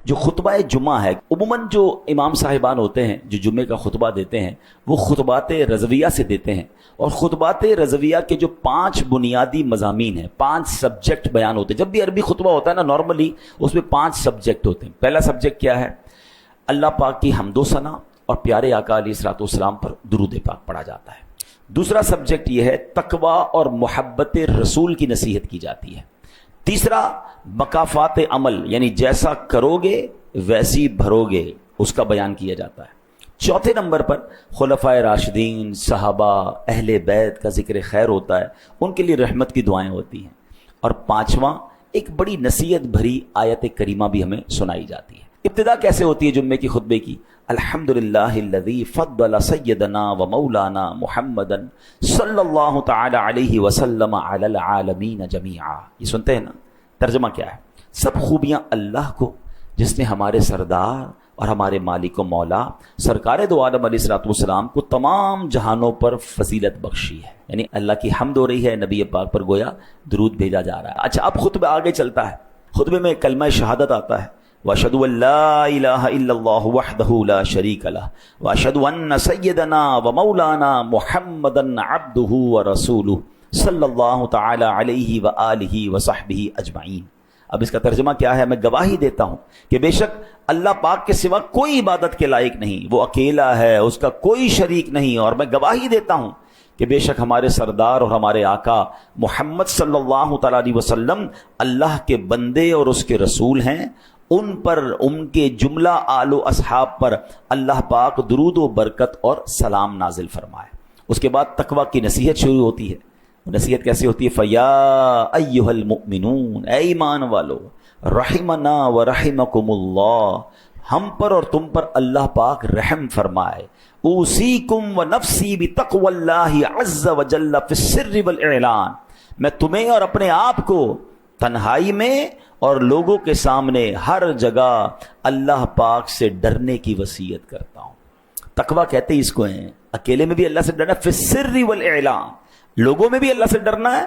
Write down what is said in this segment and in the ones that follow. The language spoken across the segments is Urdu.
جو خطبہ جمعہ ہے، عموماً جو امام صاحبان ہوتے ہیں جو جمعے کا خطبہ دیتے ہیں وہ خطبات رضویہ سے دیتے ہیں، اور خطبات رضویہ کے جو 5 بنیادی مضامین ہیں، 5 سبجیکٹ بیان ہوتے ہیں۔ جب بھی عربی خطبہ ہوتا ہے نا نارملی اس میں 5 سبجیکٹ ہوتے ہیں۔ پہلا سبجیکٹ کیا ہے؟ اللہ پاک کی حمد و ثنا اور پیارے آقا علیہ الصلوۃ والسلام پر درود پاک پڑھا جاتا ہے۔ دوسرا سبجیکٹ یہ ہے تقوی اور محبت رسول کی نصیحت کی جاتی ہے۔ تیسرا مکافات عمل، یعنی جیسا کرو گے ویسی بھرو گے، اس کا بیان کیا جاتا ہے۔ چوتھے نمبر پر خلفائے راشدین، صحابہ، اہل بیت کا ذکر خیر ہوتا ہے، ان کے لیے رحمت کی دعائیں ہوتی ہیں۔ اور پانچواں ایک بڑی نصیحت بھری آیت کریمہ بھی ہمیں سنائی جاتی ہے۔ ابتدا کیسے ہوتی ہے جمعے کی خطبے کی؟ الحمدللہ الذی فضل سیدنا و مولانا محمدا صلی اللہ تعالی علیہ وسلم علی العالمین جمیعا۔ یہ سنتے ہیں نا؟ ترجمہ کیا ہے؟ سب خوبیاں اللہ کو جس نے ہمارے سردار اور ہمارے مالک و مولا سرکار دو عالم علیہ الصلوۃ والسلام کو تمام جہانوں پر فضیلت بخشی ہے۔ یعنی اللہ کی حمد ہو رہی ہے، نبی پاک پر گویا درود بھیجا جا رہا ہے۔ اچھا، اب خطبہ آگے چلتا ہے۔ خطبے میں کلمہ شہادت آتا ہے، وَأَشْهَدُ أَن لَّا إِلَٰهَ إِلَّا اللَّهُ وَحْدَهُ لَا شَرِيكَ لَهُ وَأَشْهَدُ أَنَّ سَيِّدَنَا وَمَوْلَانَا مُحَمَّدًا عَبْدُهُ وَرَسُولُهُ صلی اللہ تعالی علیہ وآلہ وصحبہ اجمعین۔ اب اس کا ترجمہ کیا ہے؟ میں گواہی دیتا ہوں کہ بے شک اللہ پاک کے سوا کوئی عبادت کے لائق نہیں، وہ اکیلا ہے، اس کا کوئی شریک نہیں، اور میں گواہی دیتا ہوں کہ بے شک ہمارے سردار اور ہمارے آقا محمد صلی اللہ تعالی علیہ وسلم اللہ کے بندے اور اس کے رسول ہیں۔ ان پر، ان کے جملہ آل و اصحاب پر اللہ پاک درود و برکت اور سلام نازل فرمائے۔ اس کے بعد تقویٰ کی نصیحت شروع ہوتی ہے۔ نصیحت کیسی ہوتی ہے؟ فَيَا أَيُّهَا الْمُؤْمِنُونَ، اے ایمان والو، رحمنا و رحمکم اللہ، ہم پر اور تم پر اللہ پاک رحم فرمائے۔ اوصیکم و نفسی بتقوی اللہ عز و جل فی السر والاعلان، میں تمہیں اور اپنے آپ کو تنہائی میں اور لوگوں کے سامنے ہر جگہ اللہ پاک سے ڈرنے کی وصیت کرتا ہوں۔ تقویٰ کہتے ہیں اس کو ہیں، اکیلے میں بھی اللہ سے ڈرنا، فی السر والاعلان، لوگوں میں بھی اللہ سے ڈرنا ہے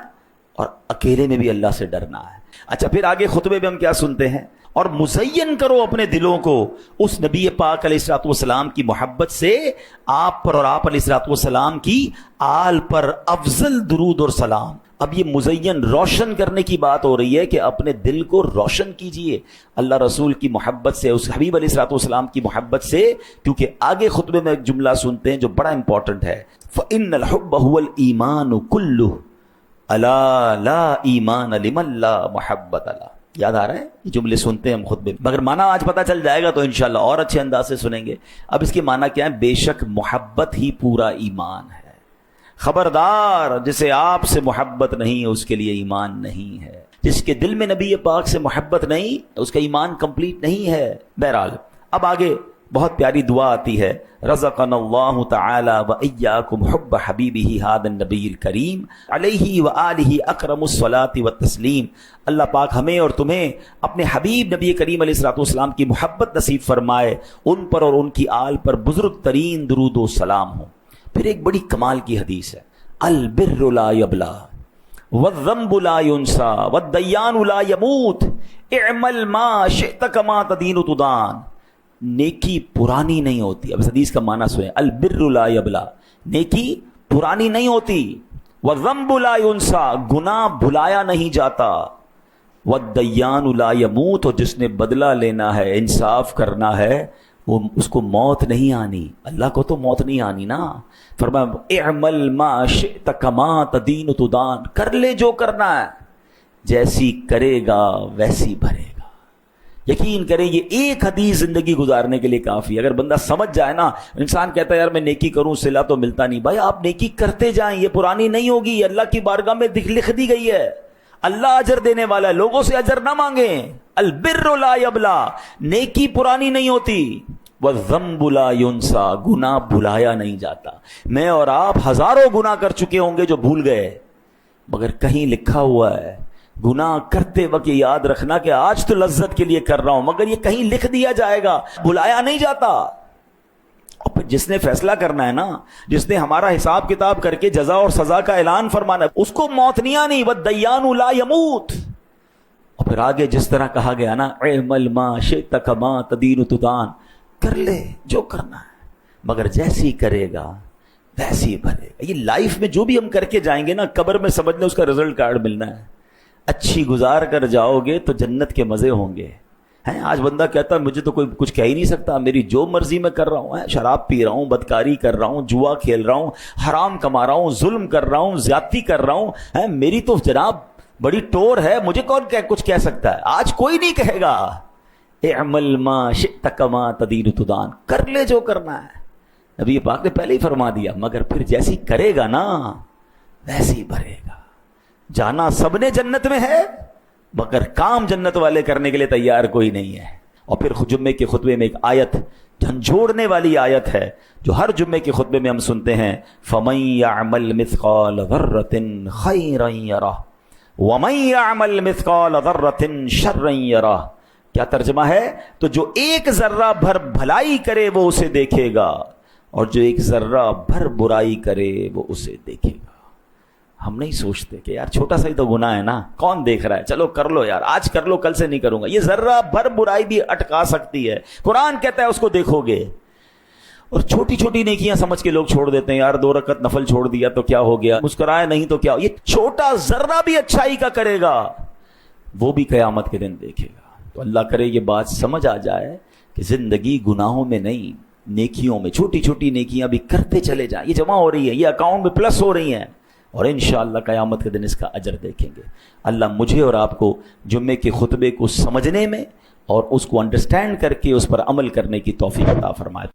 اور اکیلے میں بھی اللہ سے ڈرنا ہے۔ اچھا، پھر آگے خطبے میں ہم کیا سنتے ہیں؟ اور مزین کرو اپنے دلوں کو اس نبی پاک علیہ الصلوۃ والسلام کی محبت سے، آپ پر اور آپ علیہ الصلوۃ والسلام کی آل پر افضل درود اور سلام۔ اب یہ مزین، روشن کرنے کی بات ہو رہی ہے کہ اپنے دل کو روشن کیجئے اللہ رسول کی محبت سے، اس حبیب علیہ الصلوۃ والسلام کی محبت سے، کیونکہ آگے خطبے میں ایک جملہ سنتے ہیں جو بڑا امپورٹنٹ ہے، فَإِنَّ الْحُبَّ هُوَ الْإِيمَانُ كُلُّهُ أَلَا لَا إِيمَانَ لِمَن لَا مُحَبَّةَ لَهُ۔ یاد آ رہا ہے؟ یہ جملے سنتے ہیں ہم خطبے میں، مگر معنی آج پتہ چل جائے گا تو انشاءاللہ اور اچھے انداز سے سنیں گے۔ اب اس کے معنی کیا ہے؟ بے شک محبت ہی پورا ایمان ہے، خبردار جسے آپ سے محبت نہیں اس کے لیے ایمان نہیں ہے، جس کے دل میں نبی پاک سے محبت نہیں اس کا ایمان کمپلیٹ نہیں ہے۔ بہرحال اب آگے بہت پیاری دعا آتی ہے، رزقنا اللہ تعالی و ایاکم حب حبیبہ ھذا النبی الکریم علیہ وآلہ اکرم الصلاۃ والتسلیم۔ اللہ پاک ہمیں اور تمہیں اپنے حبیب نبی کریم علیہ الصلوۃ والسلام کی محبت نصیب فرمائے، ان پر اور ان کی آل پر بزرگ ترین درود و سلام ہو۔ پھر ایک بڑی کمال کی حدیث ہے، البر لا یبلا والذنب لا ینسا والدیان لا یموت اعمل ما شئت کما تدین تدان۔ نیکی پرانی نہیں ہوتی۔ اب اس حدیث کا معنی سنیں، البر لا یبلا، نیکی پرانی نہیں ہوتی، والذنب لا ینسا، گناہ بھلایا نہیں جاتا، والدیان لا یموت، اور جس نے بدلہ لینا ہے، انصاف کرنا ہے، وہ اس کو موت نہیں آنی۔ اللہ کو تو موت نہیں آنی نا۔ فرمایا اعمل ما شئت کما تدین تدان، کر لے جو کرنا ہے، جیسی کرے گا ویسی بھرے گا۔ یقین کریں یہ ایک حدیث زندگی گزارنے کے لیے کافی ہے۔ اگر بندہ سمجھ جائے نا، انسان کہتا ہے یار میں نیکی کروں صلہ تو ملتا نہیں، بھائی آپ نیکی کرتے جائیں، یہ پرانی نہیں ہوگی، یہ اللہ کی بارگاہ میں لکھ دی گئی ہے، اللہ اجر دینے والا ہے، لوگوں سے اجر نہ مانگیں۔ البر لا یبلا، نیکی پرانی نہیں ہوتی، والذنب لا ینسا، گناہ بھلایا نہیں جاتا۔ میں اور آپ ہزاروں گناہ کر چکے ہوں گے جو بھول گئے، مگر کہیں لکھا ہوا ہے گناہ کرتے وقت یہ یاد رکھنا کہ آج تو لذت کے لیے کر رہا ہوں، مگر یہ کہیں لکھ دیا جائے گا، بھلایا نہیں جاتا۔ اور پھر جس نے فیصلہ کرنا ہے نا، جس نے ہمارا حساب کتاب کر کے جزا اور سزا کا اعلان فرمانا ہے، اس کو موت نہیں آنی، والدیان لا یموت، اور پھر آگے جس طرح کہا گیا نا اعمل ما شئت کما تدین تدان، کر لے جو کرنا ہے مگر جیسی کرے گا ویسی بھرے گا۔ یہ لائف میں جو بھی ہم کر کے جائیں گے نا، قبر میں سمجھ لیں اس کا رزلٹ کارڈ ملنا ہے۔ اچھی گزار کر جاؤ گے تو جنت کے مزے ہوں گے۔ ہیں آج بندہ کہتا ہے مجھے تو کوئی کچھ کہہ ہی نہیں سکتا، میری جو مرضی میں کر رہا ہوں، شراب پی رہا ہوں، بدکاری کر رہا ہوں، جوا کھیل رہا ہوں، حرام کما رہا ہوں، ظلم کر رہا ہوں، زیادتی کر رہا ہوں، میری تو جناب بڑی ٹور ہے، مجھے کون کچھ کہہ سکتا ہے؟ آج کوئی نہیں کہے گا۔ اعمل ما شئت کما تدین تدان، کر لے جو کرنا ہے۔ نبی پاک نے پہلے ہی فرما دیا، مگر پھر جیسی کرے گا نا ویسی بھرے گا۔ جانا سب نے جنت میں ہے مگر کام جنت والے کرنے کے لیے تیار کوئی نہیں ہے۔ اور پھر جمعے کے خطبے میں ایک آیت جھنجھوڑنے والی آیت ہے جو ہر جمعے کے خطبے میں ہم سنتے ہیں، فَمَن يَعْمَلْ مِثْقَالَ ذَرَّةٍ خَيْرًا يَرَهُ وَمَن يَعْمَلْ مِثْقَالَ ذَرَّةٍ شَرًّا يَرَهُ۔ کیا ترجمہ ہے؟ تو جو ایک ذرہ بھر بھلائی کرے وہ اسے دیکھے گا، اور جو ایک ذرہ بھر برائی کرے وہ اسے دیکھے گا۔ ہم نہیں سوچتے کہ یار چھوٹا سا ہی تو گناہ ہے نا، کون دیکھ رہا ہے، چلو کر لو یار، آج کر لو کل سے نہیں کروں گا۔ یہ ذرہ بھر برائی بھی اٹکا سکتی ہے، قرآن کہتا ہے اس کو دیکھو گے۔ اور چھوٹی چھوٹی نیکیاں سمجھ کے لوگ چھوڑ دیتے ہیں، یار 2 رکعت نفل چھوڑ دیا تو کیا ہو گیا، مسکرائے نہیں تو کیا، یہ چھوٹا ذرہ بھی اچھائی کا کرے گا وہ بھی قیامت کے دن دیکھے گا۔ تو اللہ کرے یہ بات سمجھ آ جائے کہ زندگی گناہوں میں نہیں، نیکیوں میں، چھوٹی چھوٹی نیکیاں بھی کرتے چلے جائیں، یہ جمع ہو رہی ہیں، یہ اکاؤنٹ میں پلس ہو رہی ہیں، اور انشاءاللہ قیامت کے دن اس کا اجر دیکھیں گے۔ اللہ مجھے اور آپ کو جمعے کے خطبے کو سمجھنے میں اور اس کو انڈرسٹینڈ کر کے اس پر عمل کرنے کی توفیق عطا فرمائے۔